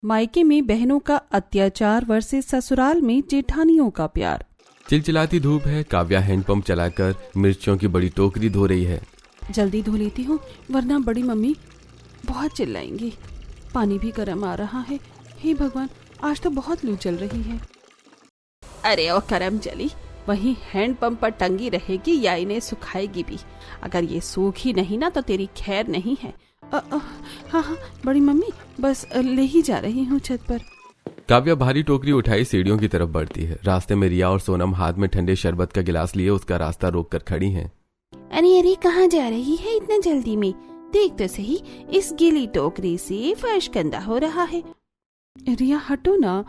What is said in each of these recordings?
मायके में बहनों का अत्याचार वर्सेस ससुराल में जेठानियों का प्यार। चिलचिलाती धूप है। काव्या हैंडपंप चलाकर मिर्चियों की बड़ी टोकरी धो रही है। जल्दी धो लेती हूँ वरना बड़ी मम्मी बहुत चिल्लाएंगी। पानी भी गर्म आ रहा है। हे भगवान, आज तो बहुत लू चल रही है। अरे ओ करम जली, वहीं हैंडपंप पर टंगी रहेगी या इन्हें सुखाएगी भी। अगर ये सूखी नहीं ना तो तेरी खैर नहीं है। हाँ, बड़ी मम्मी बस ले ही जा रही हूँ छत पर। काव्या भारी टोकरी उठाई सीढ़ियों की तरफ बढ़ती है। रास्ते में रिया और सोनम हाथ में ठंडे शरबत का गिलास लिए उसका रास्ता रोक कर खड़ी हैं। अरे कहाँ जा रही है इतना जल्दी में? देख तो सही, इस गीली टोकरी से फर्श गंदा हो रहा है। रिया हटो ना,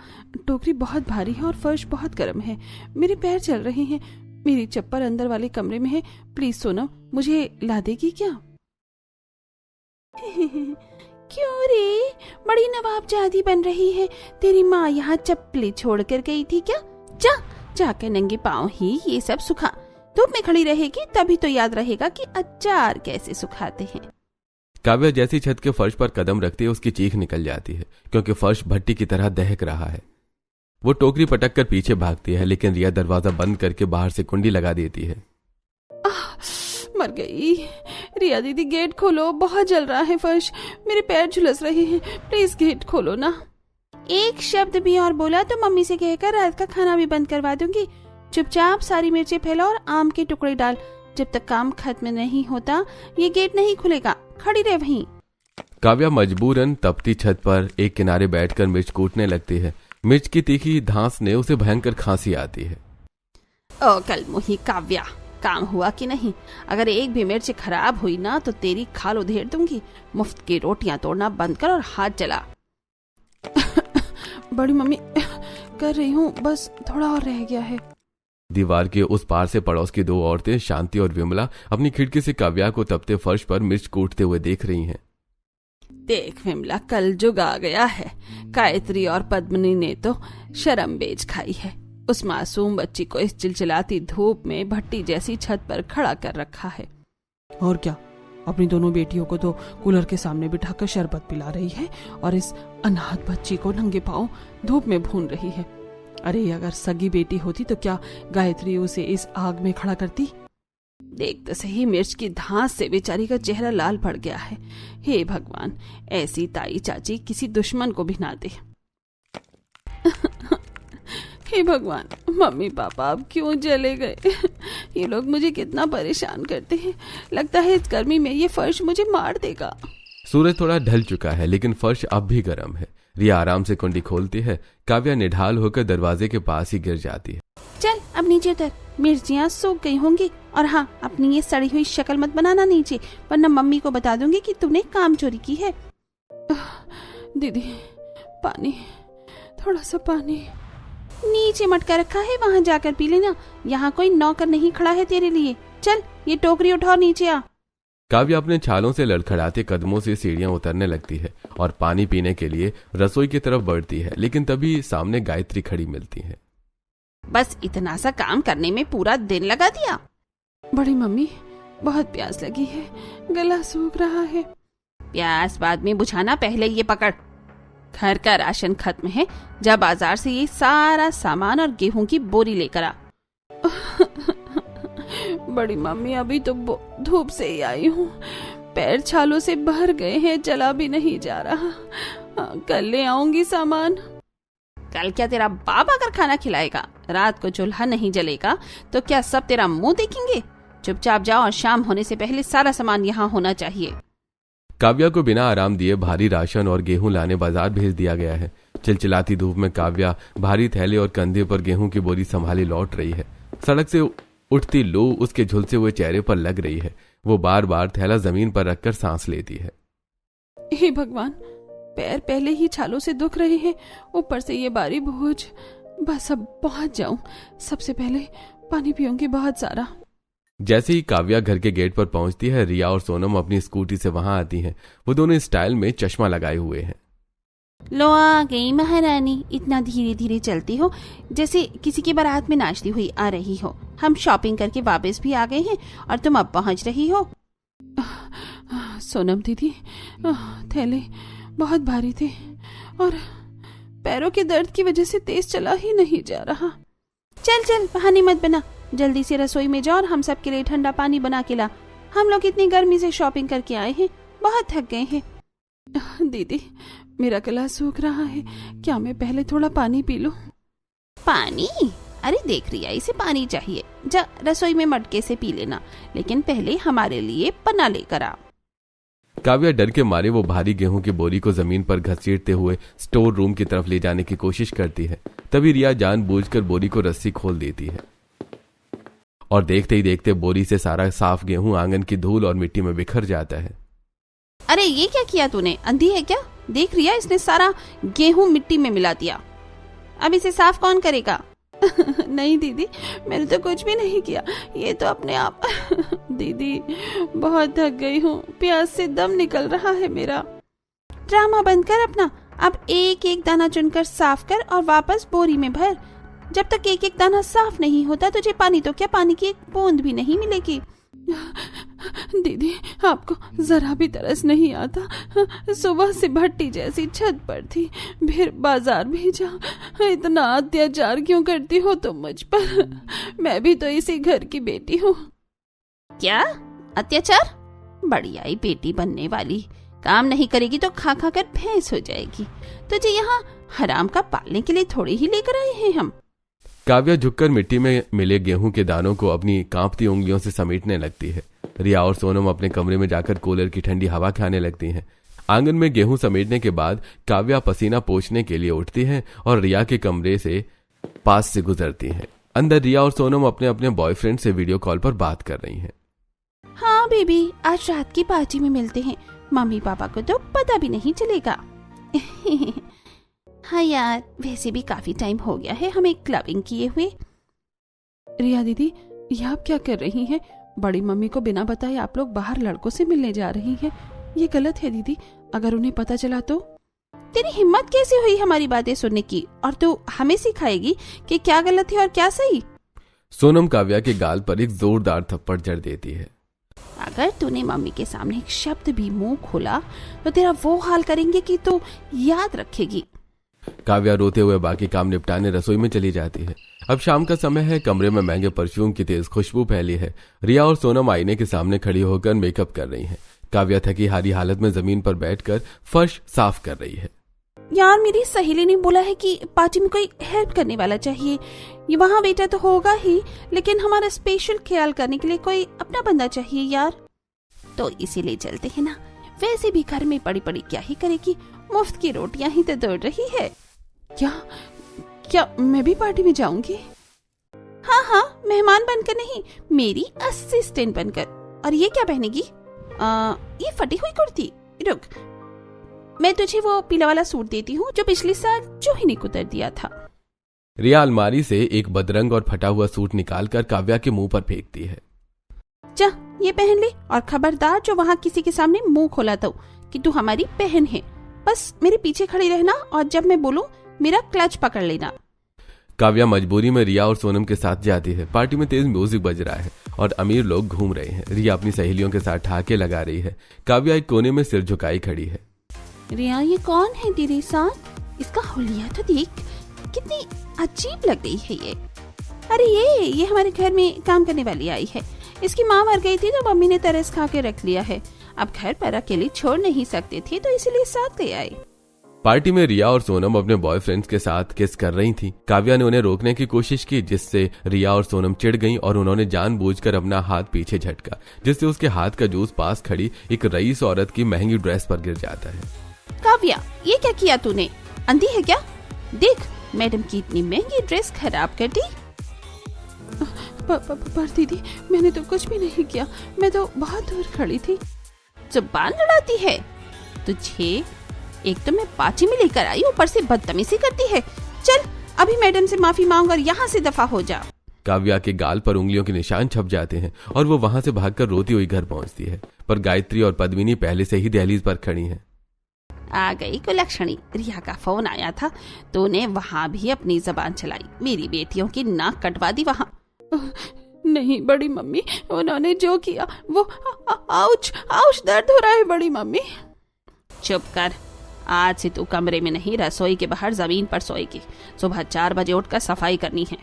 टोकरी बहुत भारी है और फर्श बहुत गर्म है। मेरे पैर चल रहे हैं। मेरी चप्पल अंदर वाले कमरे में है। प्लीज सोनम, मुझे ला देगी क्या? क्यों रे, बड़ी नवाबजादी बन रही है। तेरी माँ यहाँ चप्पलें छोड़ कर गई थी क्या? जाकर नंगे पाँव ही ये सब सुखा। धूप में खड़ी रहेगी तभी तो याद रहेगा कि अचार कैसे सुखाते हैं। काव्या जैसी छत के फर्श पर कदम रखती है उसकी चीख निकल जाती है, क्योंकि फर्श भट्टी की तरह दहक रहा है। वो टोकरी पटक कर पीछे भागती है, लेकिन रिया दरवाजा बंद करके बाहर से कुंडी लगा देती है। मर गई। रिया दीदी गेट खोलो, बहुत जल रहा है फर्श। मेरे पैर झुलस रहे हैं। प्लीज गेट खोलो ना। एक शब्द भी और बोला तो मम्मी से कहकर रात का खाना भी बंद करवा दूंगी। चुपचाप सारी मिर्चें फैला और आम के टुकड़े डाल। जब तक काम खत्म नहीं होता ये गेट नहीं खुलेगा। खड़ी रह वहीं। काव्या मजबूरन तपती छत पर एक किनारे बैठकर मिर्च कूटने लगती है। मिर्च की तीखी धांस ने उसे भयंकर खांसी आती है। ओ कल मुही काव्या, काम हुआ कि नहीं? अगर एक भी मिर्च खराब हुई ना तो तेरी खाल उधेड़ दूंगी। मुफ्त की रोटियां तोड़ना बंद कर और हाथ जला। बड़ी मम्मी कर रही हूँ, बस थोड़ा और रह गया है। दीवार के उस पार से पड़ोस की दो औरतें शांति और विमला अपनी खिड़की से काव्या को तपते फर्श पर मिर्च कूटते हुए देख रही हैं। देख विमला, कल जुग आ गया है। गायत्री और पद्मिनी ने तो शर्म बेच खाई है। उस मासूम बच्ची को इस चिलचिलाती धूप में भट्टी जैसी छत पर खड़ा कर रखा है। और क्या, अपनी दोनों बेटियों को तो कूलर के सामने बिठाकर शरबत पिला रही है और इस अनाथ बच्ची को नंगे पांव धूप में भून रही है। अरे अगर सगी बेटी होती तो क्या गायत्री उसे इस आग में खड़ा करती? देख तो सही, मिर्च की धांस से बेचारी का चेहरा लाल पड़ गया है। हे भगवान, ऐसी ताई चाची किसी दुश्मन को भी ना दे। हे भगवान, मम्मी पापा अब क्यों चले गए? ये लोग मुझे कितना परेशान करते हैं। लगता है इस गर्मी में ये फर्श मुझे मार देगा। सूरज थोड़ा ढल चुका है, लेकिन फर्श अब भी गर्म है। रिया आराम से कुंडी खोलती है। काव्या निढाल होकर दरवाजे के पास ही गिर जाती है। चल अब नीचे उतर, मिर्चियाँ सूख गई होंगी। और हाँ, अपनी ये सड़ी हुई शक्ल मत बनाना नीचे, वरना मम्मी को बता दूंगी कि तूने काम चोरी की है। दीदी पानी, थोड़ा सा पानी। नीचे मटका रखा है, वहाँ जाकर पी लेना। यहाँ कोई नौकर नहीं खड़ा है तेरे लिए। चल ये टोकरी उठाओ, नीचे आ। काव्या अपने छालों से लड़खड़ाते कदमों से सीढ़ियां उतरने लगती है और पानी पीने के लिए रसोई की तरफ बढ़ती है, लेकिन तभी सामने गायत्री खड़ी मिलती है। बस इतना सा काम करने में पूरा दिन लगा दिया। बड़ी मम्मी बहुत प्यास लगी है, गला सूख रहा है। प्यास बाद में बुझाना, पहले ये पकड़। घर का राशन खत्म है, जा बाजार से ये सारा सामान और गेहूं की बोरी लेकर आ। बड़ी मम्मी अभी तो धूप से ही आई हूँ। पैर छालों से भर गए हैं, चला भी नहीं जा रहा। कल ले आऊंगी सामान। कल क्या तेरा बाप आकर खाना खिलाएगा? रात को चूल्हा नहीं जलेगा तो क्या सब तेरा मुंह देखेंगे? चुपचाप जाओ और शाम होने से पहले सारा सामान यहाँ होना चाहिए। काव्या को बिना आराम दिए भारी राशन और गेहूं लाने बाजार भेज दिया गया है। चिलचिलाती धूप में काव्या भारी थैले और कंधे पर गेहूं की बोरी संभाली लौट रही है। सड़क से उठती लू उसके झुलसे हुए चेहरे पर लग रही है। वो बार बार थैला जमीन पर रखकर सांस लेती है। हे भगवान, पैर पहले ही छालों से दुख रहे हैं, ऊपर से ये भारी बोझ। बस अब पहुंच जाऊं। सबसे पहले पानी पीऊंगी बहुत सारा। जैसे ही काव्या घर के गेट पर पहुंचती है, रिया और सोनम अपनी स्कूटी से वहां आती हैं। वो दोनों स्टाइल में चश्मा लगाए हुए हैं। लो आ गई महारानी, इतना धीरे धीरे चलती हो जैसे किसी की बारात में नाचती हुई आ रही हो। हम शॉपिंग करके वापस भी आ गए हैं और तुम अब पहुंच रही हो। सोनम दीदी, थैले बहुत भारी थे और पैरों के दर्द की वजह से तेज चला ही नहीं जा रहा। चल चल बहाने मत बना, जल्दी से रसोई में जा और हम सब के लिए ठंडा पानी बना के ला। हम लोग इतनी गर्मी से शॉपिंग करके आए हैं, बहुत थक गए हैं। दीदी मेरा गला सूख रहा है, क्या मैं पहले थोड़ा पानी पी लूं? पानी? अरे देख रिया, इसे पानी चाहिए, जा रसोई में मटके से पी लेना, लेकिन पहले हमारे लिए पन्ना लेकर आ। काव्या डर के मारे वो भारी गेहूं की बोरी को जमीन पर घसीटते हुए स्टोर रूम की तरफ ले जाने की कोशिश करती है। तभी रिया जानबूझकर बोरी को रस्सी खोल देती है और देखते ही देखते बोरी से सारा साफ गेहूं आंगन की धूल और मिट्टी में बिखर जाता है। अरे ये क्या किया तूने, अंधी है क्या? देख रिया, इसने सारा गेहूं मिट्टी में मिला दिया, अब इसे साफ कौन करेगा? नहीं दीदी, मैंने तो कुछ भी नहीं किया, ये तो अपने आप। दीदी बहुत थक गई हूँ, प्यास से दम निकल रहा है मेरा। ड्रामा बंद कर अपना, अब एक एक दाना चुनकर साफ कर और वापस बोरी में भर। जब तक एक एक दाना साफ नहीं होता तुझे पानी तो क्या, पानी की एक बूंद भी नहीं मिलेगी। दीदी आपको जरा भी तरस नहीं आता? सुबह से भट्टी जैसी छत पर थी, फिर बाजार भेजा, इतना अत्याचार क्यों करती हो तुम मुझ पर? मैं भी तो इसी घर की बेटी हूँ। क्या अत्याचार? बड़ी आई बेटी बनने वाली, काम नहीं करेगी तो खा खा कर भैंस हो जाएगी। तुझे यहाँ हराम का पालने के लिए थोड़ी ही लेकर आए हैं हम। काव्या झुककर मिट्टी में मिले गेहूं के दानों को अपनी कांपती उंगलियों से समेटने लगती है। रिया और सोनम अपने कमरे में जाकर कूलर की ठंडी हवा खाने लगती हैं। आंगन में गेहूं समेटने के बाद काव्या पसीना पोंछने के लिए उठती है और रिया के कमरे से पास से गुजरती हैं। अंदर रिया और सोनम अपने अपने बॉयफ्रेंड से वीडियो कॉल पर बात कर रही हैं। हाँ बेबी, आज रात की पार्टी में मिलते हैं, मम्मी पापा को तो पता भी नहीं चलेगा। हाँ यार, वैसे भी काफी टाइम हो गया है हमें क्लबिंग किए हुए। रिया दीदी, ये आप क्या कर रही हैं? बड़ी मम्मी को बिना बताए आप लोग बाहर लड़कों से मिलने जा रही हैं, ये गलत है दीदी, अगर उन्हें पता चला तो? तेरी हिम्मत कैसे हुई हमारी बातें सुनने की, और तू हमें सिखाएगी कि क्या गलत है और क्या सही? सोनम काव्या के गाल पर एक जोरदार थप्पड़ जड़ देती है। अगर तूने मम्मी के सामने एक शब्द भी मुंह खोला तो तेरा वो हाल करेंगे कि तू याद रखेगी। काव्या रोते हुए बाकी काम निपटाने रसोई में चली जाती है। अब शाम का समय है, कमरे में महंगे परफ्यूम की तेज खुशबू फैली है। रिया और सोनम आईने के सामने खड़ी होकर मेकअप कर रही हैं। काव्या थकी हारी हालत में जमीन पर बैठकर फर्श साफ कर रही है। यार, मेरी सहेली ने बोला है कि पार्टी में कोई हेल्प करने वाला चाहिए। ये वहाँ वेटर तो होगा ही, लेकिन हमारा स्पेशल ख्याल करने के लिए कोई अपना बंदा चाहिए यार। तो इसीलिए चलते हैं ना, वैसे भी घर में पड़ी पड़ी क्या ही करेगी, मुफ्त की रोटियां ही तो दौड़ रही है। क्या मैं भी पार्टी में जाऊंगी? हाँ, मेहमान बनकर नहीं, मेरी असिस्टेंट बनकर। और ये क्या पहनेगी? ये फटी हुई कुर्ती। रुक, मैं तुझे वो पीला वाला सूट देती हूँ जो पिछले साल जूही ने कुतर दिया था। रिया अलमारी से एक बदरंग और फटा हुआ सूट निकालकर काव्या के मुंह पर फेंकती है। जा, ये पहन ले, और खबरदार जो वहाँ किसी के सामने मुंह खोला तो कि तू हमारी बहन है। बस मेरे पीछे खड़ी रहना और जब मैं बोलूं मेरा क्लच पकड़ लेना। काव्या मजबूरी में रिया और सोनम के साथ जाती है। पार्टी में तेज म्यूजिक बज रहा है और अमीर लोग घूम रहे हैं। रिया अपनी सहेलियों के साथ ठहाके लगा रही है। काव्या एक कोने में सिर झुकाई खड़ी है। रिया, ये कौन है तेरे साथ? इसका हुलिया तो देख, कितनी अजीब लग रही है ये। अरे ये हमारे घर में काम करने वाली आई है। इसकी माँ मर गई थी तो मम्मी ने तरस खा के रख लिया है। अब घर पर अकेले छोड़ नहीं सकते थे तो इसीलिए साथ ले आए। पार्टी में रिया और सोनम अपने बॉयफ्रेंड्स के साथ किस कर रही थी। काव्या ने उन्हें रोकने की कोशिश की, जिससे रिया और सोनम चिढ़ गईं और उन्होंने जानबूझकर अपना हाथ पीछे झटका, जिससे उसके हाथ का जूस पास खड़ी एक रईस औरत की महंगी ड्रेस पर गिर जाता है। काव्या, ये क्या किया तूने? अंधी है क्या? देख, मैडम की इतनी महंगी ड्रेस खराब कर दी। पर दीदी, मैंने तो कुछ भी नहीं किया, मैं तो बहुत दूर खड़ी थी। जुबान लड़ाती है तुझे। एक तो मैं पार्टी में लेकर आई, ऊपर से बदतमीजी करती है। चल, अभी मैडम से माफी मांग और यहाँ से दफा हो जा। काव्या के गाल पर उंगलियों के निशान छप जाते हैं और वो वहां से भागकर रोती हुई घर पहुंचती है। पर गायत्री और पद्मिनी पहले से ही दहलीज पर खड़ी हैं। आ गई कुलक्षणी, रिया का फोन आया था, तूने वहाँ भी अपनी जबान चलाई, मेरी बेटियों की नाक कटवा दी वहाँ। नहीं बड़ी मम्मी, उन्होंने जो किया वो आउच दर्द हो रहा है बड़ी मम्मी। चुप कर, आज से तू कमरे में नहीं, रसोई के बाहर जमीन पर सोएगी। सुबह 4 बजे उठकर सफाई करनी है।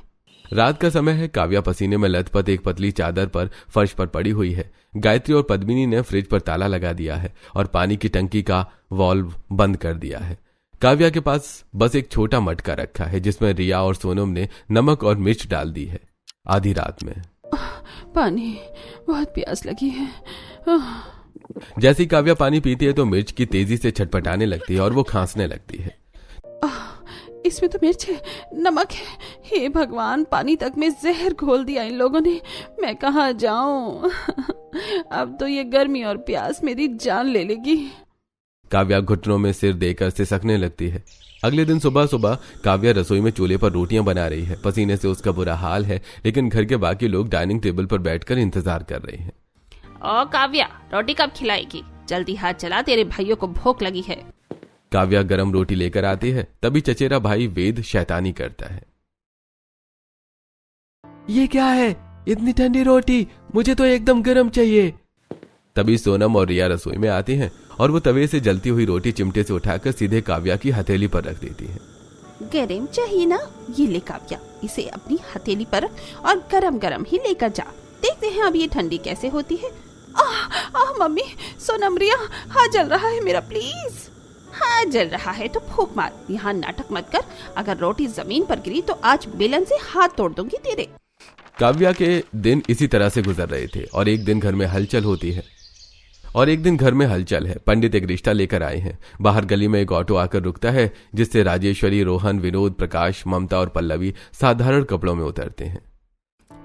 रात का समय है। काव्या पसीने में लथपथ एक पतली चादर पर फर्श पर पड़ी हुई है। गायत्री और पद्मिनी ने फ्रिज पर ताला लगा दिया है और पानी की टंकी का वाल्व बंद कर दिया है। काव्या के पास बस एक छोटा मटका रखा है जिसमें रिया और सोनम ने नमक और मिर्च डाल दी है। आधी रात में पानी, बहुत प्यास लगी है। जैसे ही काव्या पानी पीती है तो मिर्च की तेजी से छटपटाने लगती है और वो खांसने लगती है। इसमें तो मिर्च है, नमक है। हे भगवान, पानी तक में जहर घोल दिया इन लोगों ने। मैं कहाँ जाऊं? अब तो ये गर्मी और प्यास मेरी जान ले लेगी। काव्या घुटनों में सिर देकर सिसकने लगती है। अगले दिन सुबह सुबह काव्या रसोई में चूल्हे पर रोटियां बना रही है। पसीने से उसका बुरा हाल है, लेकिन घर के बाकी लोग डाइनिंग टेबल पर बैठकर इंतजार कर रहे हैं। ओ काव्या, रोटी कब खिलाएगी? जल्दी हाथ चला, तेरे भाइयों को भूख लगी है। काव्या गरम रोटी लेकर आती है। तभी चचेरा भाई वेद शैतानी करता है। ये क्या है? इतनी ठंडी रोटी, मुझे तो एकदम गरम चाहिए। तभी सोनम और रिया रसोई में आती हैं और वो तवे से जलती हुई रोटी चिमटे से उठाकर सीधे काव्या की हथेली पर रख देती है। गरम चाहिए ना? ये ले काव्या, इसे अपनी हथेली पर रख और गरम गरम ही लेकर जा। देखते हैं अब ये ठंडी कैसे होती है। मम्मी, सोनम, रिया, हाथ जल रहा है मेरा, प्लीज। हाथ जल रहा है तो फूंक मार, यहाँ नाटक मत कर। अगर रोटी जमीन पर गिरी तो आज बेलन से हाथ तोड़ दूंगी तेरे। काव्या के दिन इसी तरह से गुजर रहे थे और एक दिन घर में हलचल होती है। पंडित एक रिश्ता लेकर आए हैं। बाहर गली में एक ऑटो आकर रुकता है जिससे राजेश्वरी, रोहन, विनोद, प्रकाश, ममता और पल्लवी साधारण कपड़ों में उतरते हैं।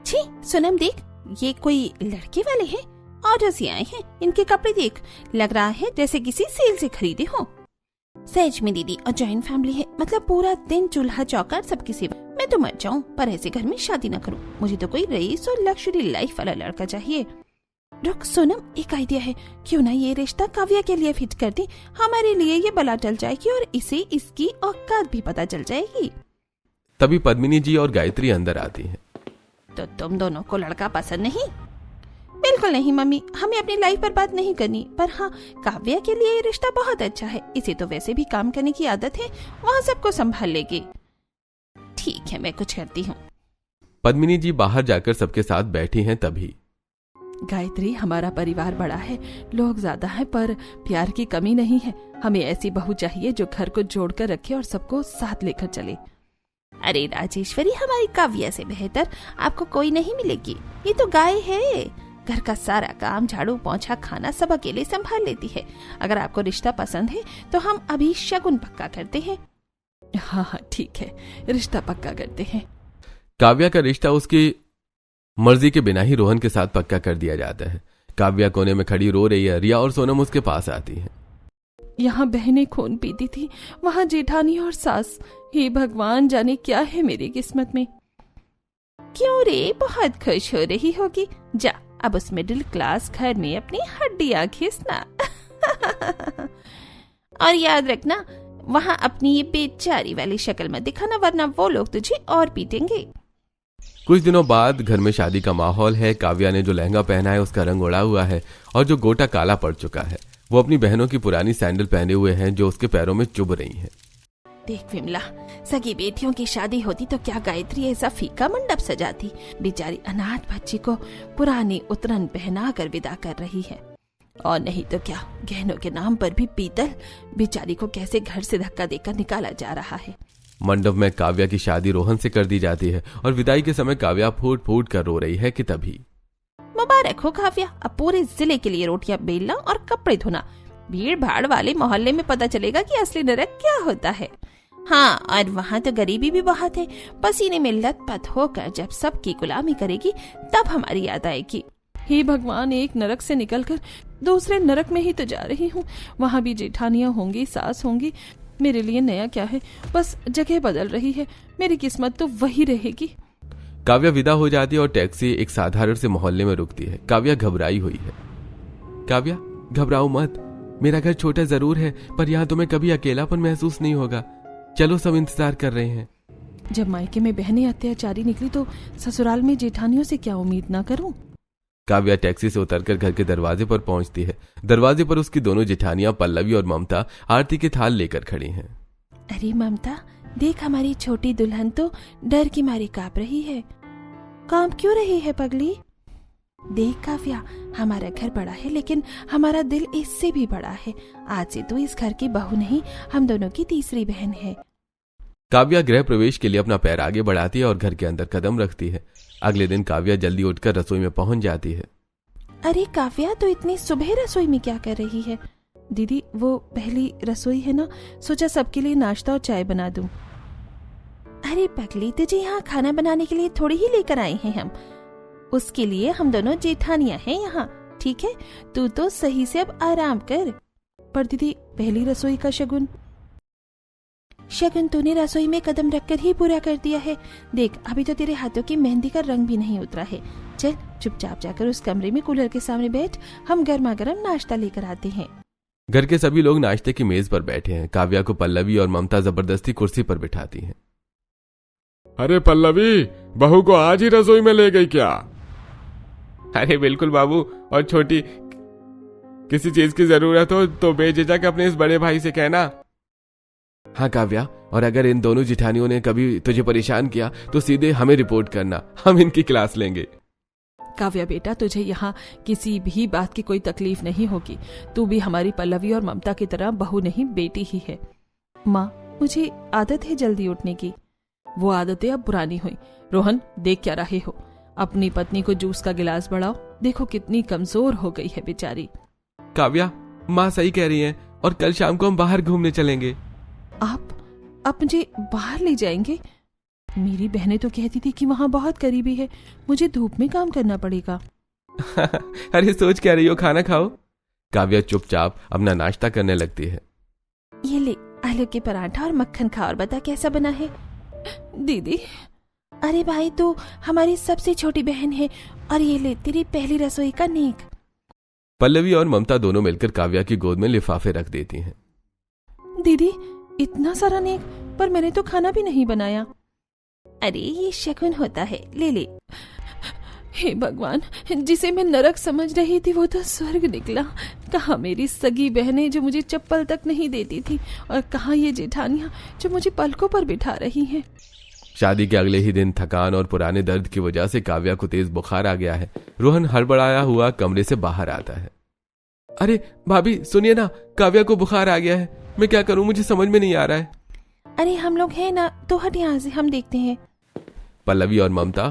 छी सोनम, देख, ये कोई लड़के वाले हैं, ऑटो से आए हैं। इनके कपड़े देख, लग रहा है जैसे किसी सेल से खरीदे हो। सच में दीदी, और जॉइंट फैमिली है, मतलब पूरा दिन चूल्हा चौका सबकी सेवा। मैं तो मर जाऊं पर ऐसे घर में शादी न करूं। मुझे तो कोई रईस और लग्जरी लाइफ वाला लड़का चाहिए। रुक सोनम, एक आइडिया है। क्यों ना ये रिश्ता काव्या के लिए फिट कर दे? हमारे लिए ये बला टल जाएगी और इसे इसकी औकात भी पता चल जाएगी। तभी पद्मिनी जी और गायत्री अंदर आती हैं। तो तुम दोनों को लड़का पसंद नहीं? बिल्कुल नहीं मम्मी, हमें अपनी लाइफ पर बात नहीं करनी। पर हाँ, काव्या के लिए ये रिश्ता बहुत अच्छा है। इसे तो वैसे भी काम करने की आदत है, वहाँ सबको संभाल लेगी। ठीक है, मैं कुछ करती हूँ। पद्मिनी जी बाहर जाकर सबके साथ बैठी हैं। तभी गायत्री, हमारा परिवार बड़ा है, लोग ज्यादा हैं, पर प्यार की कमी नहीं है। हमें ऐसी बहू चाहिए जो घर को जोड़कर रखे और सबको साथ लेकर चले। अरे राजेश्वरी, हमारी काव्या से बेहतर आपको कोई नहीं मिलेगी। ये तो गाय है, घर का सारा काम, झाड़ू, पोंछा, खाना सब अकेले संभाल लेती है। अगर आपको रिश्ता पसंद है तो हम अभी शगुन पक्का करते हैं। हाँ, ठीक है, रिश्ता पक्का करते हैं। काव्या का रिश्ता उसकी मर्जी के बिना ही रोहन के साथ पक्का कर दिया जाता है। काव्या कोने में खड़ी रो रही है। रिया और सोनम उसके पास आती हैं। यहाँ बहनें खून पीती थी, वहाँ जेठानी और सास। हे भगवान, जाने क्या है मेरी किस्मत में। क्यों रे, बहुत खुश हो रही होगी। जा, अब उस मिडिल क्लास घर में अपनी हड्डियां घिसना। और याद रखना, वहाँ अपनी ये बेचारी वाली शक्ल मत दिखाना, वरना वो लोग तुझे और पीटेंगे। कुछ दिनों बाद घर में शादी का माहौल है। काव्या ने जो लहंगा पहना है उसका रंग उड़ा हुआ है और जो गोटा काला पड़ चुका है। वो अपनी बहनों की पुरानी सैंडल पहने हुए हैं जो उसके पैरों में चुभ रही हैं। देख विमला, सगी बेटियों की शादी होती तो क्या गायत्री ऐसा फीका मंडप सजाती। बेचारी अनाथ बच्ची को पुरानी उतरन पहना कर विदा कर रही है। और नहीं तो क्या, गहनों के नाम पर भी पीतल। बेचारी को कैसे घर से धक्का देकर निकाला जा रहा है। मंडप में काव्या की शादी रोहन से कर दी जाती है और विदाई के समय काव्या फूट फूट कर रो रही है कि तभी मुबारक हो काव्या, अब पूरे जिले के लिए रोटियां बेलना और कपड़े धोना। भीड़ भाड़ वाले मोहल्ले में पता चलेगा कि असली नरक क्या होता है। हाँ, और वहाँ तो गरीबी भी बहुत है। पसीने में लथपथ होकर जब सबकी गुलामी करेगी तब हमारी याद आएगी। हे भगवान, एक नरक से निकलकर दूसरे नरक में ही तो जा रही हूँ। वहाँ भी जेठानियाँ होंगी, सास होंगी। मेरे लिए नया क्या है, बस जगह बदल रही है। मेरी किस्मत तो वही रहेगी। काव्या विदा हो जाती है और टैक्सी एक साधारण से मोहल्ले में रुकती है। काव्या घबराई हुई है। काव्या, घबराओ मत, मेरा घर छोटा जरूर है पर यहाँ तुम्हें कभी अकेलापन महसूस नहीं होगा। चलो, सब इंतजार कर रहे हैं। जब मायके में बहनें अत्याचारी निकली तो ससुराल में जेठानियों से क्या उम्मीद ना करूं। काव्या टैक्सी से उतरकर घर के दरवाजे पर पहुंचती है। दरवाजे पर उसकी दोनों जेठानियां पल्लवी और ममता आरती के थाल लेकर खड़ी हैं। अरे ममता, देख हमारी छोटी दुल्हन तो डर की मारी कांप रही है। कांप क्यों रही है पगली? देख काव्या, हमारा घर बड़ा है लेकिन हमारा दिल इससे भी बड़ा है। आज से तू इस घर की बहू नहीं, हम दोनों की तीसरी बहन है। काव्या गृह प्रवेश के लिए अपना पैर आगे बढ़ाती है और घर के अंदर कदम रखती है। अगले दिन काव्या जल्दी उठकर रसोई में पहुंच जाती है। अरे काव्या, तो इतनी सुबह रसोई में क्या कर रही है? दीदी, वो पहली रसोई है ना, सोचा सबके लिए नाश्ता और चाय बना दूं। अरे पगली, तुझे यहाँ खाना बनाने के लिए थोड़ी ही लेकर आए हैं हम। उसके लिए हम दोनों जेठानियां हैं यहाँ, ठीक है? तू तो सही से अब आराम कर। पर दीदी, पहली रसोई का शगुन? शगुन तूने रसोई में कदम रखकर ही पूरा कर दिया है। देख, अभी तो तेरे हाथों की मेहंदी का रंग भी नहीं उतरा है। चल चुपचाप जाकर उस कमरे में कूलर के सामने बैठ, हम गर्मा गर्म नाश्ता लेकर आते हैं। घर के सभी लोग नाश्ते की मेज पर बैठे हैं। काव्या को पल्लवी और ममता जबरदस्ती कुर्सी पर बिठाती हैं। अरे पल्लवी, बहू को आज ही रसोई में ले गई क्या? अरे बिल्कुल बाबू, और छोटी किसी चीज की जरूरत हो तो बेझिझक अपने इस बड़े भाई से कहना। हाँ काव्या, और अगर इन दोनों जिठानियों ने कभी तुझे परेशान किया तो सीधे हमें रिपोर्ट करना, हम इनकी क्लास लेंगे। काव्या बेटा, तुझे यहाँ किसी भी बात की कोई तकलीफ नहीं होगी। तू भी हमारी पल्लवी और ममता की तरह बहू नहीं, बेटी ही है। माँ, मुझे आदत है जल्दी उठने की। वो आदतें अब पुरानी हुई। रोहन, देख क्या रहे हो? अपनी पत्नी को जूस का गिलास बढ़ाओ। देखो कितनी कमजोर हो गई है बेचारी। काव्या, माँ सही कह रही है, और कल शाम को हम बाहर घूमने चलेंगे। आप मुझे बाहर ले जाएंगे? मेरी बहनें तो कहती थी कि वहाँ बहुत करीबी है, मुझे धूप में काम करना पड़ेगा। अरे सोच क्या रही हो, खाना खाओ। काव्या चुपचाप अपना नाश्ता करने लगती है। ये ले, आलू के पराठा और मक्खन खा और बता कैसा बना है। दीदी, अरे भाई, तू हमारी सबसे छोटी बहन है, और ये ले तेरी पहली रसोई का नेक। पल्लवी और ममता दोनों मिलकर काव्या की गोद में लिफाफे रख देती हैं। दीदी, इतना सारा नेक, पर मैंने तो खाना भी नहीं बनाया। अरे ये शगुन होता है, ले ले। हे भगवान, जिसे मैं नरक समझ रही थी वो तो स्वर्ग निकला। कहाँ मेरी सगी बहनें जो मुझे चप्पल तक नहीं देती थी, और कहाँ ये जेठानियां जो मुझे पलकों पर बिठा रही हैं। शादी के अगले ही दिन थकान और पुराने दर्द की वजह से काव्या को तेज बुखार आ गया है। रोहन हड़बड़ाया हुआ कमरे से बाहर आता है। अरे भाभी सुनिए ना, काव्या को बुखार आ गया है, मैं क्या करूं, मुझे समझ में नहीं आ रहा है। अरे हम लोग हैं ना, तो हट यहाँ से, हम देखते हैं। पल्लवी और ममता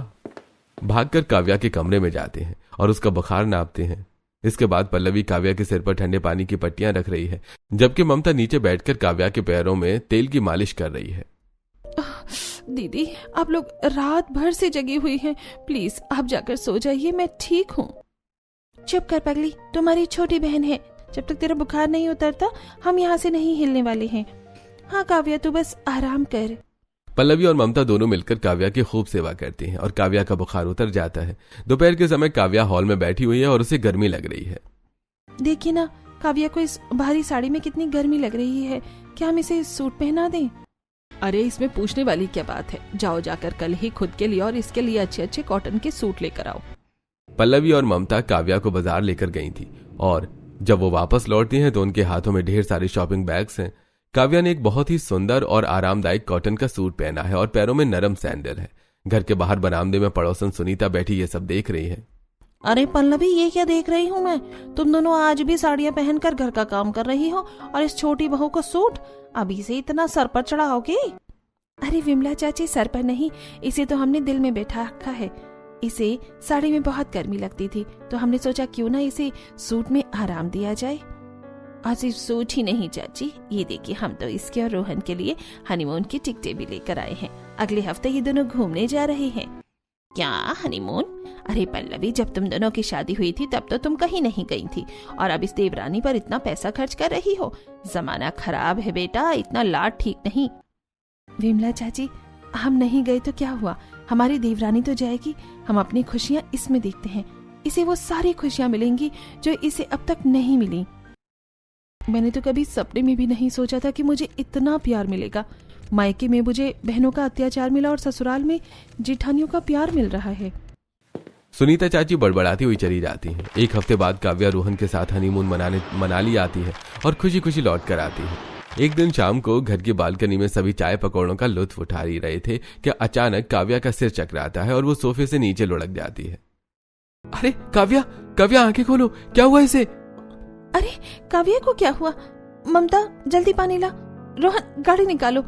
भागकर काव्या के कमरे में जाते हैं और उसका बुखार नापते हैं। इसके बाद पल्लवी काव्या के सिर पर ठंडे पानी की पट्टियां रख रही है, जबकि ममता नीचे बैठकर काव्या के पैरों में तेल की मालिश कर रही है। दीदी, आप लोग रात भर से जगी हुई हैं, प्लीज आप जाकर सो जाइए, मैं ठीक हूँ। चुप कर पगली, तुम्हारी छोटी बहन है, जब तक तेरा बुखार नहीं उतरता हम यहाँ से नहीं हिलने वाले हैं। हाँ काव्या, तू बस आराम कर। पल्लवी और ममता दोनों मिलकर काव्या की खूब सेवा करती हैं और काव्या का बुखार उतर जाता है। दोपहर के समय काव्या हॉल में बैठी हुई है और उसे गर्मी लग रही है। देखिए ना, काव्या को इस भारी साड़ी में कितनी गर्मी लग रही है, क्या हम इसे सूट पहना दें? अरे इसमें पूछने वाली क्या बात है, जाओ जाकर कल ही खुद के लिए और इसके लिए अच्छे अच्छे कॉटन के सूट लेकर आओ। पल्लवी और ममता काव्या को बाजार लेकर गई थी और जब वो वापस लौटती हैं तो उनके हाथों में ढेर सारे शॉपिंग बैग्स हैं। काव्या ने एक बहुत ही सुंदर और आरामदायक कॉटन का सूट पहना है और पैरों में नरम सैंडल है। घर के बाहर बरामदे में पड़ोसन सुनीता बैठी ये सब देख रही है। अरे पल्लवी, ये क्या देख रही हूँ मैं? तुम दोनों आज भी साड़ियाँ पहनकर घर का काम कर रही हो और इस छोटी बहू को सूट अभी से इतना सर पर चढ़ाओगे? अरे विमला चाची, सर पर नहीं, इसे तो हमने दिल में बैठा रखा है। इसे साड़ी में बहुत गर्मी लगती थी तो हमने सोचा क्यों ना इसे सूट में आराम दिया जाए। और सिर्फ सूट ही नहीं चाची, ये देखिए हम तो इसके और रोहन के लिए हनीमून की टिकटें भी लेकर आए हैं। अगले हफ्ते ये दोनों घूमने जा रहे हैं। क्या हनीमून? अरे पल्लवी, जब तुम दोनों की शादी हुई थी तब तो तुम कहीं नहीं गई थी और अब इस देवरानी पर इतना पैसा खर्च कर रही हो। जमाना खराब है बेटा, इतना लाड ठीक नहीं। विमला चाची, हम नहीं गए तो क्या हुआ, हमारी देवरानी तो जाएगी। हम अपनी खुशियाँ इसमें देखते हैं, इसे वो सारी खुशियाँ मिलेंगी जो इसे अब तक नहीं मिली। मैंने तो कभी सपने में भी नहीं सोचा था कि मुझे इतना प्यार मिलेगा। मायके में मुझे बहनों का अत्याचार मिला और ससुराल में जेठानियों का प्यार मिल रहा है। सुनीता चाची बड़बड़ाती हुई चली जाती हैं। एक हफ्ते बाद काव्या रोहन के साथ हनीमून मनाली आती है और खुशी खुशी लौट कर आती है। एक दिन शाम को घर की बालकनी में सभी चाय पकौड़ों का लुत्फ उठा ही रहे थे कि अचानक काव्या का सिर चकराता है और वो सोफे से नीचे लुढ़क जाती है। अरे काव्या, काव्या आंखें खोलो, क्या हुआ इसे? अरे काव्या को क्या हुआ? ममता जल्दी पानी ला। रोहन गाड़ी निकालो,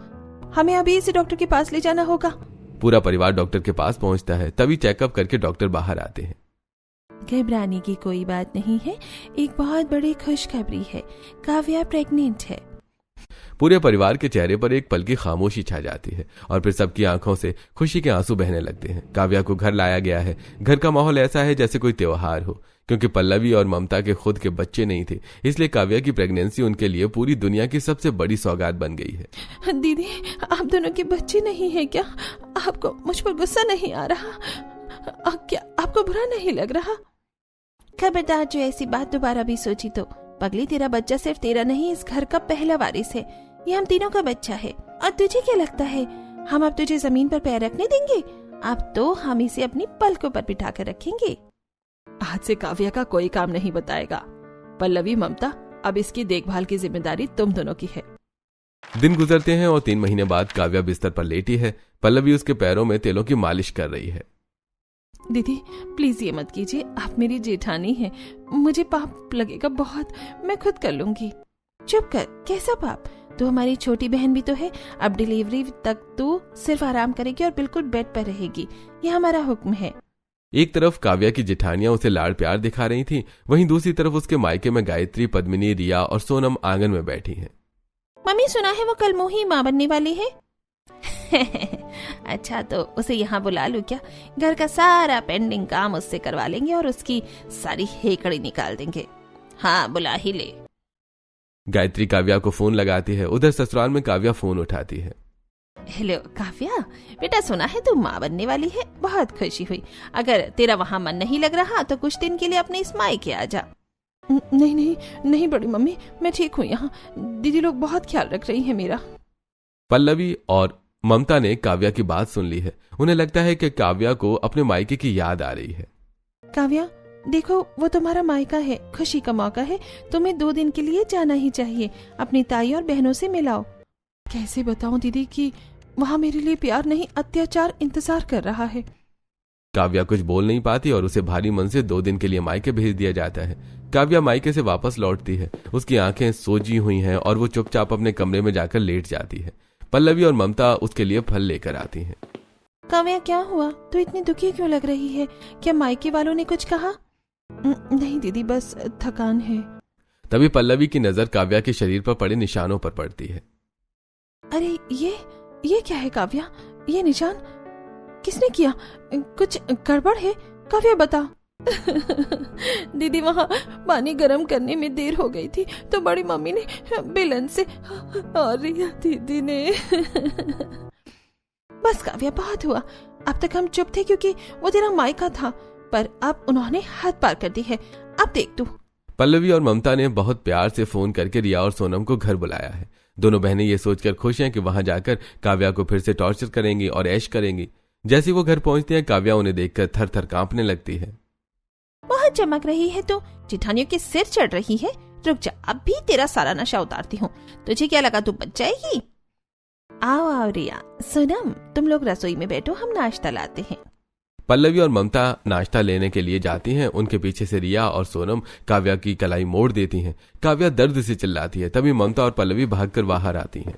हमें अभी इसे डॉक्टर के पास ले जाना होगा। पूरा परिवार डॉक्टर के पास पहुंचता है। तभी चेकअप करके डॉक्टर बाहर आते हैं। घबराने की कोई बात नहीं है, एक बहुत बड़ी खुशखबरी है, काव्या प्रेग्नेंट है। पूरे परिवार के चेहरे पर एक पल की खामोशी छा जाती है और फिर सबकी आंखों से खुशी के आंसू बहने लगते हैं। काव्या को घर लाया गया है। घर का माहौल ऐसा है जैसे कोई त्योहार हो। क्योंकि पल्लवी और ममता के खुद के बच्चे नहीं थे, इसलिए काव्या की प्रेगनेंसी उनके लिए पूरी दुनिया की सबसे बड़ी सौगात बन गई है। दीदी, आप दोनों के बच्चे नहीं है क्या? आपको मुझ पर गुस्सा नहीं आ रहा? क्या आपको बुरा नहीं लग रहा? खबरदार, जो ऐसी बात दोबारा भी सोची तो। पगली, तेरा बच्चा सिर्फ तेरा नहीं, इस घर का पहला वारिस है। ये हम तीनों का बच्चा है। और तुझे क्या लगता है हम अब तुझे जमीन पर पैर रखने देंगे? अब तो हम इसे अपनी पलकों पर बिठा कर रखेंगे। आज से काव्या का कोई काम नहीं बताएगा। पल्लवी, ममता, अब इसकी देखभाल की जिम्मेदारी तुम दोनों की है। दिन गुजरते हैं और 3 महीने बाद काव्या बिस्तर पर लेटी है। पल्लवी उसके पैरों में तेलों की मालिश कर रही है। दीदी प्लीज ये मत कीजिए, आप मेरी जेठानी हैं, मुझे पाप लगेगा बहुत, मैं खुद कर लूंगी। चुप कर, कैसा पाप? तू हमारी छोटी बहन भी तो है। अब डिलीवरी तक तू सिर्फ आराम करेगी और बिल्कुल बेड पर रहेगी, ये हमारा हुक्म है। एक तरफ काव्या की जेठानियां उसे लाड़ प्यार दिखा रही थी, वहीं दूसरी तरफ उसके मायके में गायत्री, पद्मिनी, रिया और सोनम आंगन में बैठी हैं। मम्मी, सुना है वो कल मोही माँ बनने वाली है। अच्छा, तो उसे यहाँ बुला लूं क्या? घर का सारा पेंडिंग काम उससे करवा लेंगे और उसकी सारी हेकड़ी निकाल देंगे। हाँ, बुला ही ले। गायत्री काव्या को फोन लगाती है। उधर ससुराल में काव्या फोन उठाती है। हेलो काव्या, बेटा सुना है तू माँ बनने वाली है, बहुत खुशी हुई। अगर तेरा वहाँ मन नहीं लग रहा तो कुछ दिन के लिए अपने इस मायके आ जा। नहीं नहीं नहीं बड़ी मम्मी, मैं ठीक हूँ यहाँ। दीदी लोग बहुत ख्याल रख रही है मेरा। पल्लवी और ममता ने काव्या की बात सुन ली है। उन्हें लगता है कि काव्या को अपने मायके की याद आ रही है। काव्या देखो, वो तुम्हारा मायका है, खुशी का मौका है, तुम्हें 2 दिन के लिए जाना ही चाहिए। अपनी ताई और बहनों से मिलाओ। कैसे बताऊं दीदी कि वहाँ मेरे लिए प्यार नहीं, अत्याचार इंतजार कर रहा है। काव्या कुछ बोल नहीं पाती और उसे भारी मन से 2 दिन के लिए मायके भेज दिया जाता है। काव्या मायके से वापस लौटती है। उसकी आंखें सोजी हुई हैं और वो चुपचाप अपने कमरे में जाकर लेट जाती है। पल्लवी और ममता उसके लिए फल लेकर आती हैं। काव्या क्या हुआ? तू इतनी दुखी क्यों लग रही है? क्या मायके वालों ने कुछ कहा? नहीं दीदी, बस थकान है। तभी पल्लवी की नजर काव्या के शरीर पर पड़े निशानों पर पड़ती है। अरे ये क्या है काव्या? ये निशान किसने किया? कुछ गड़बड़ है? काव्या बता। दीदी, वहाँ पानी गर्म करने में देर हो गई थी तो बड़ी मम्मी ने बेलन से और रिया दीदी ने। बस काव्या, बहुत हुआ। अब तक हम चुप थे क्योंकि वो तेरा मायका था, पर अब उन्होंने हद पार कर दी है। अब देख तू। पल्लवी और ममता ने बहुत प्यार से फोन करके रिया और सोनम को घर बुलाया है। दोनों बहनें ये सोचकर खुश हैं कि वहां जाकर काव्या को फिर से टॉर्चर करेंगी और ऐश करेंगी। जैसे वो घर पहुंचती है, काव्या उन्हें देखकर थर थर कांपने लगती है। बहुत चमक रही है तो जेठानियों के सिर चढ़ रही है। रुक जा, अभी तेरा सारा नशा उतारती हूँ। तुझे क्या लगा तू बच जाएगी? आओ आओ रिया, सोनम, तुम लोग रसोई में बैठो, हम नाश्ता लाते हैं। पल्लवी और ममता नाश्ता लेने के लिए जाती हैं। उनके पीछे से रिया और सोनम काव्या की कलाई मोड़ देती हैं। काव्या दर्द से चिल्लाती है। तभी ममता और पल्लवी भागकर बाहर आती हैं।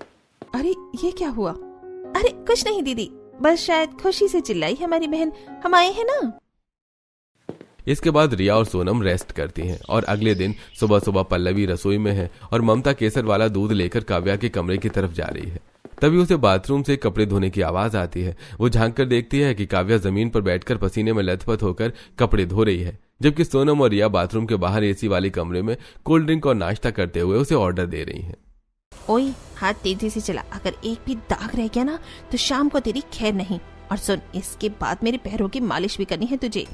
अरे ये क्या हुआ? अरे कुछ नहीं दीदी, बस शायद खुशी से चिल्लाई हमारी बहन, हम आए हैं ना। इसके बाद रिया और सोनम रेस्ट करती हैं और अगले दिन सुबह सुबह पल्लवी रसोई में है और ममता केसर वाला दूध लेकर काव्या के कमरे की तरफ जा रही है। तभी उसे बाथरूम से कपड़े धोने की आवाज आती है। वो झांक कर देखती है कि काव्या जमीन पर बैठकर पसीने में लथपथ होकर कपड़े धो रही है, जबकि सोनम और रिया बाथरूम के बाहर एसी वाले कमरे में कोल्ड ड्रिंक और नाश्ता करते हुए उसे ऑर्डर दे रही हैं। ओए, हाथ तेजी से चला, अगर एक भी दाग रह गया ना तो शाम को तेरी खैर नहीं। और सुन, इसके बाद मेरे पैरों की मालिश भी करनी है तुझे।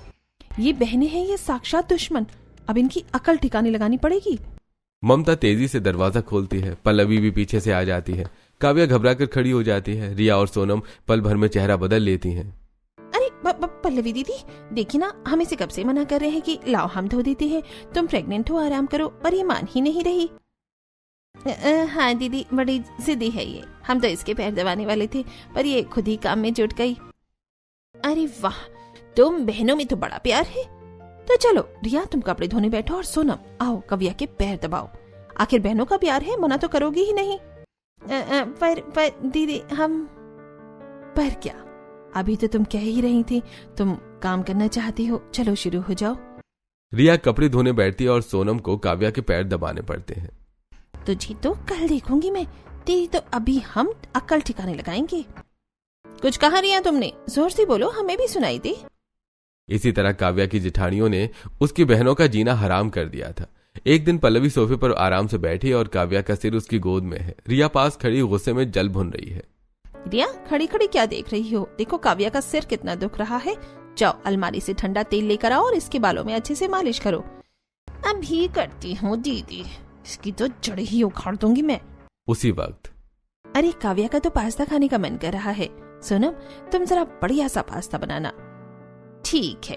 ये बहनें हैं, ये साक्षात दुश्मन, अब इनकी अकल ठिकाने लगानी पड़ेगी। ममता तेजी से दरवाजा खोलती है। पल्लवी भी पीछे से आ जाती है। काव्या घबराकर खड़ी हो जाती है। रिया और सोनम पल भर में चेहरा बदल लेती हैं। अरे पल्लवी दीदी देखिए ना, हम इसे कब से मना कर रहे हैं कि लाओ हम धो देते हैं, तुम प्रेग्नेंट हो आराम करो, पर ये मान ही नहीं रही। हाँ दीदी, बड़ी जिद्दी है ये, हम तो इसके पैर दबाने वाले थे पर ये खुद ही काम में जुट गई। अरे वाह, तुम बहनों में तो बड़ा प्यार है। तो चलो रिया, तुम कपड़े धोने बैठो और सोनम आओ काव्या के पैर दबाओ। आखिर बहनों का प्यार है, मना तो करोगी ही नहीं। पर दीदी हम। पर क्या, अभी तो तुम कह ही रही थी तुम काम करना चाहती हो। चलो शुरू हो जाओ। रिया कपड़े धोने बैठती है और सोनम को काव्या के पैर दबाने पड़ते हैं। तुझे तो कल देखूंगी मैं, तेरी तो अभी हम अक्ल ठिकाने लगाएंगे। कुछ कहा रिया तुमने? जोर से बोलो, हमें भी सुनाई दे। इसी तरह काव्या की जेठानियों ने उसकी बहनों का जीना हराम कर दिया था। एक दिन पल्लवी सोफे पर आराम से बैठी और काव्या का सिर उसकी गोद में है। रिया पास खड़ी गुस्से में जल भुन रही है। रिया, खड़ी खड़ी क्या देख रही हो? देखो काव्या का सिर कितना दुख रहा है। जाओ अलमारी से ठंडा तेल लेकर आओ और इसके बालों में अच्छे से मालिश करो। अभी करती हूँ दीदी, इसकी तो जड़ ही उखाड़ दूंगी मैं। उसी वक्त अरे काव्या का तो पास्ता खाने का मन कर रहा है। सोनम, तुम जरा बढ़िया सा पास्ता बनाना। ठीक है।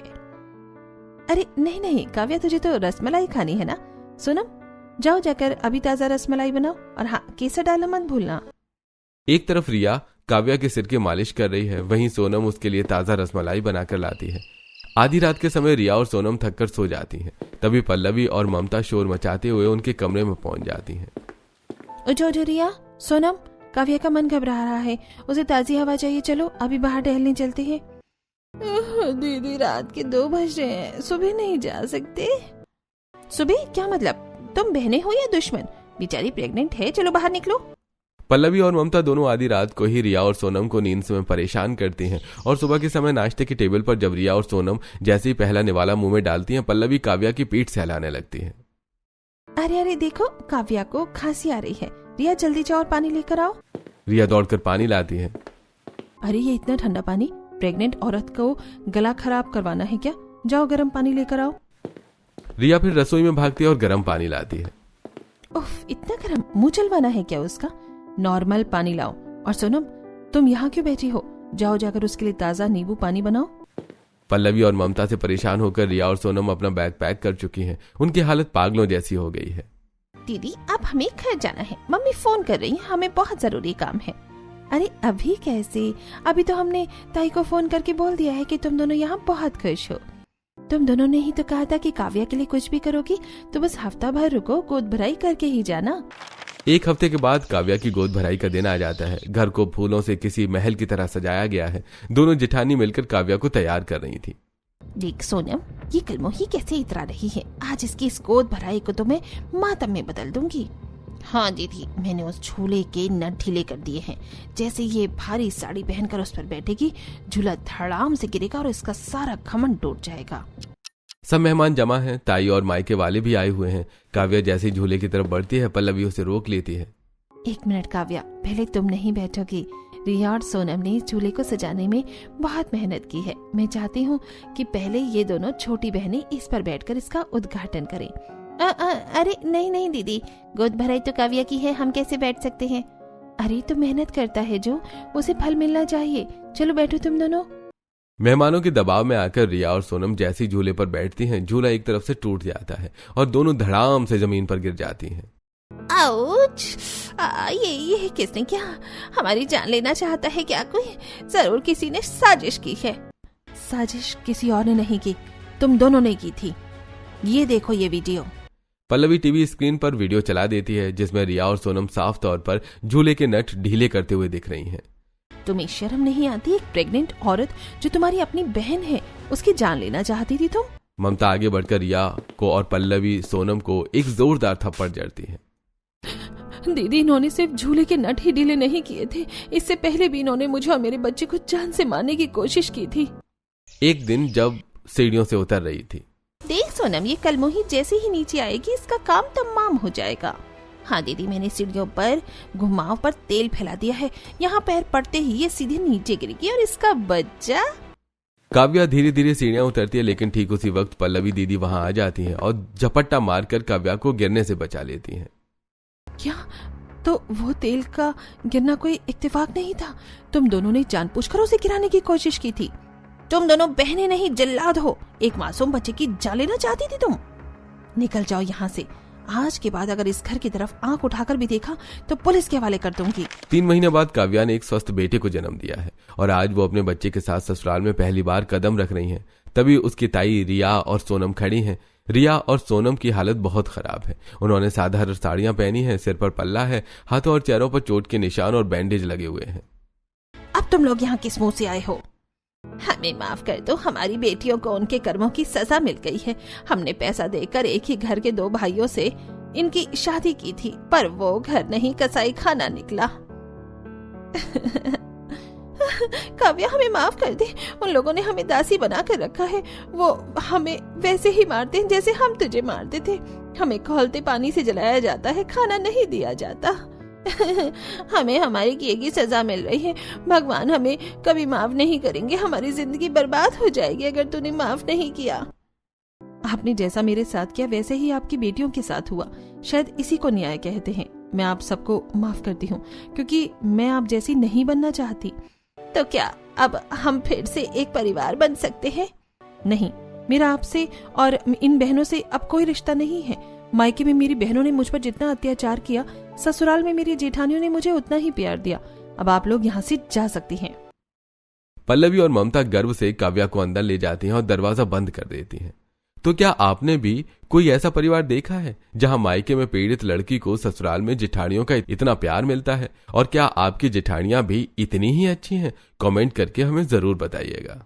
अरे नहीं नहीं काव्या, तुझे तो रसमलाई खानी है ना। सोनम, जाओ जाकर अभी ताजा रसमलाई बनाओ, और हाँ केसर डालना मत भूलना। एक तरफ रिया काव्या के सिर की मालिश कर रही है, वहीं सोनम उसके लिए ताजा रसमलाई बनाकर लाती है। आधी रात के समय रिया और सोनम थककर सो जाती हैं। तभी पल्लवी और ममता शोर मचाते हुए उनके कमरे में पहुंच जाती हैं। उठो उठो रिया, सोनम, काव्या का मन घबरा रहा है, उसे ताजी हवा चाहिए, चलो अभी बाहर टहलने चलते हैं। दीदी रात के 2 बज रहे हैं, सुबह नहीं जा सकते। सुबह क्या मतलब? तुम बहनें हो या दुश्मन? बेचारी प्रेग्नेंट है, चलो बाहर निकलो। पल्लवी और ममता दोनों आधी रात को ही रिया और सोनम को नींद में परेशान करती हैं और सुबह के समय नाश्ते की टेबल पर जब रिया और सोनम जैसे ही पहला निवाला मुंह में डालती हैं, पल्लवी काव्या की पीठ सहलाने लगती है। अरे अरे देखो, काव्या को खांसी आ रही है। रिया जल्दी जाओ और पानी लेकर आओ। रिया दौड़कर पानी लाती है। अरे ये इतना ठंडा पानी, प्रेग्नेंट औरत को गला खराब करवाना है क्या? जाओ गर्म पानी लेकर आओ। रिया फिर रसोई में भागती है और गर्म पानी लाती है। उफ, इतना गर्म, मुंह जलवाना है क्या उसका? नॉर्मल पानी लाओ। और सोनम, तुम यहाँ क्यों बैठी हो? जाओ जाकर उसके लिए ताजा नींबू पानी बनाओ। पल्लवी और ममता से परेशान होकर रिया और सोनम अपना बैग पैक कर चुकी हैं। उनकी हालत पागलों जैसी हो गई है। दीदी अब हमें घर जाना है, मम्मी फोन कर रही है, हमें बहुत जरूरी काम है। अरे अभी कैसे? अभी तो हमने ताई को फोन करके बोल दिया है कि तुम दोनों यहाँ बहुत खुश हो। तुम दोनों ने ही तो कहा था कि काव्या के लिए कुछ भी करोगी, तो बस हफ्ता भर रुको, गोद भराई करके ही जाना। एक हफ्ते के बाद काव्या की गोद भराई का दिन आ जाता है। घर को फूलों से किसी महल की तरह सजाया गया है। दोनों जेठानी मिलकर काव्या को तैयार कर रही थी। देख सोनम, ये कलमोही कैसे इतरा रही है। आज इसकी इस गोद भराई को तो मैं मातम में बदल दूंगी। हाँ दीदी, मैंने उस झूले के नट ढीले कर दिए हैं। जैसे ये भारी साड़ी पहनकर उस पर बैठेगी, झूला धड़ाम से गिरेगा और इसका सारा घमंड टूट जाएगा। सब मेहमान जमा हैं। ताई और मायके वाले भी आए हुए हैं। काव्या जैसे ही झूले की तरफ बढ़ती है, पल्लवी उसे रोक लेती है। 1 मिनट काव्या, पहले तुम नहीं बैठोगी। रिया और सोनम ने इस झूले को सजाने में बहुत मेहनत की है। मैं चाहती हूँ कि पहले ये दोनों छोटी बहनें इस पर बैठकर इसका उद्घाटन करें। अरे नहीं नहीं दीदी, गोद भराई तो काव्या की है, हम कैसे बैठ सकते हैं? अरे तो मेहनत करता है जो, उसे फल मिलना चाहिए। चलो बैठो तुम दोनों। मेहमानों के दबाव में आकर रिया और सोनम जैसी झूले पर बैठती हैं, झूला एक तरफ से टूट जाता है और दोनों धड़ाम से जमीन पर गिर जाती हैं। आउच! ये किसने क्या? हमारी जान लेना चाहता है क्या कोई? जरूर किसी ने साजिश की है। साजिश किसी और ने नहीं की, तुम दोनों ने की थी। ये देखो ये वीडियो। पल्लवी टीवी स्क्रीन पर वीडियो चला देती है जिसमें रिया और सोनम साफ तौर पर झूले के नट ढीले करते हुए दिख रही हैं। तुम्हें शर्म नहीं आती? एक प्रेग्नेंट औरत जो तुम्हारी अपनी बहन है, उसकी जान लेना चाहती थी तुम? ममता आगे बढ़कर रिया को और पल्लवी सोनम को एक जोरदार थप्पड़ जड़ती है। दीदी, इन्होंने सिर्फ झूले के नट ही ढीले नहीं किए थे, इससे पहले भी इन्होंने मुझे और मेरे बच्चे को जान से मारने की कोशिश की थी। एक दिन जब सीढ़ियों से उतर रही थी। देख सोनम, ये कलमोही जैसे ही नीचे आएगी इसका काम तमाम हो जाएगा। हाँ दीदी, मैंने सीढ़ियों पर घुमाव पर तेल फैला दिया है। यहाँ पैर पड़ते ही ये सीधे नीचे गिरेगी और इसका बच्चा। काव्या धीरे धीरे सीढ़ियां उतरती है, लेकिन ठीक उसी वक्त पल्लवी दीदी वहां आ जाती हैं और झपट्टा मारकर काव्या को गिरने से बचा लेती हैं। क्या? तो वो तेल का गिरना कोई इत्तेफाक नहीं था? तुम दोनों ने जानबूझकर उसे गिराने की कोशिश की थी। तुम दोनों बहनें नहीं जिल्लाद हो, एक मासूम बच्चे की जान लेना चाहती थी तुम। निकल जाओ यहाँ से, आज के बाद अगर इस घर की तरफ आंख उठाकर भी देखा तो पुलिस के हवाले कर दूंगी। 3 महीने बाद काव्या ने एक स्वस्थ बेटे को जन्म दिया है और आज वो अपने बच्चे के साथ ससुराल में पहली बार कदम रख रही हैं। तभी उसकी ताई रिया और सोनम खड़ी हैं। रिया और सोनम की हालत बहुत खराब है। उन्होंने साधारण साड़ियां पहनी हैं, सिर पर पल्ला है, हाथों और चेहरों पर चोट के निशान और बैंडेज लगे हुए हैं। अब तुम लोग यहाँ किस मुंह से आए हो? हमें माफ कर दो, हमारी बेटियों को उनके कर्मों की सजा मिल गई है। हमने पैसा देकर एक ही घर के 2 भाइयों से इनकी शादी की थी, पर वो घर नहीं कसाई खाना निकला। काव्या, हमें माफ कर दे, उन लोगों ने हमें दासी बना कर रखा है। वो हमें वैसे ही मारते हैं जैसे हम तुझे मारते थे। हमें खौलते पानी से जलाया जाता है, खाना नहीं दिया जाता। हमें हमारे किए की सजा मिल रही है। भगवान हमें कभी माफ नहीं करेंगे। हमारी जिंदगी बर्बाद हो जाएगी अगर तूने माफ नहीं किया। आपने जैसा मेरे साथ किया वैसे ही आपकी बेटियों के साथ हुआ। शायद इसी को न्याय कहते हैं। मैं आप सबको माफ करती हूँ क्योंकि मैं आप जैसी नहीं बनना चाहती। तो क्या अब हम फिर से एक परिवार बन सकते हैं? नहीं, मेरा आपसे और इन बहनों से अब कोई रिश्ता नहीं है। मायके में मेरी बहनों ने मुझ पर जितना अत्याचार किया, ससुराल में मेरी जेठानियों ने मुझे उतना ही प्यार दिया। अब आप लोग यहाँ से जा सकती हैं। पल्लवी और ममता गर्व से काव्या को अंदर ले जाती हैं और दरवाजा बंद कर देती हैं। तो क्या आपने भी कोई ऐसा परिवार देखा है जहां मायके में पीड़ित लड़की को ससुराल में जेठानियों का इतना प्यार मिलता है? और क्या आपकी जेठानियां भी इतनी ही अच्छी हैं? कमेंट करके हमें जरूर बताइएगा।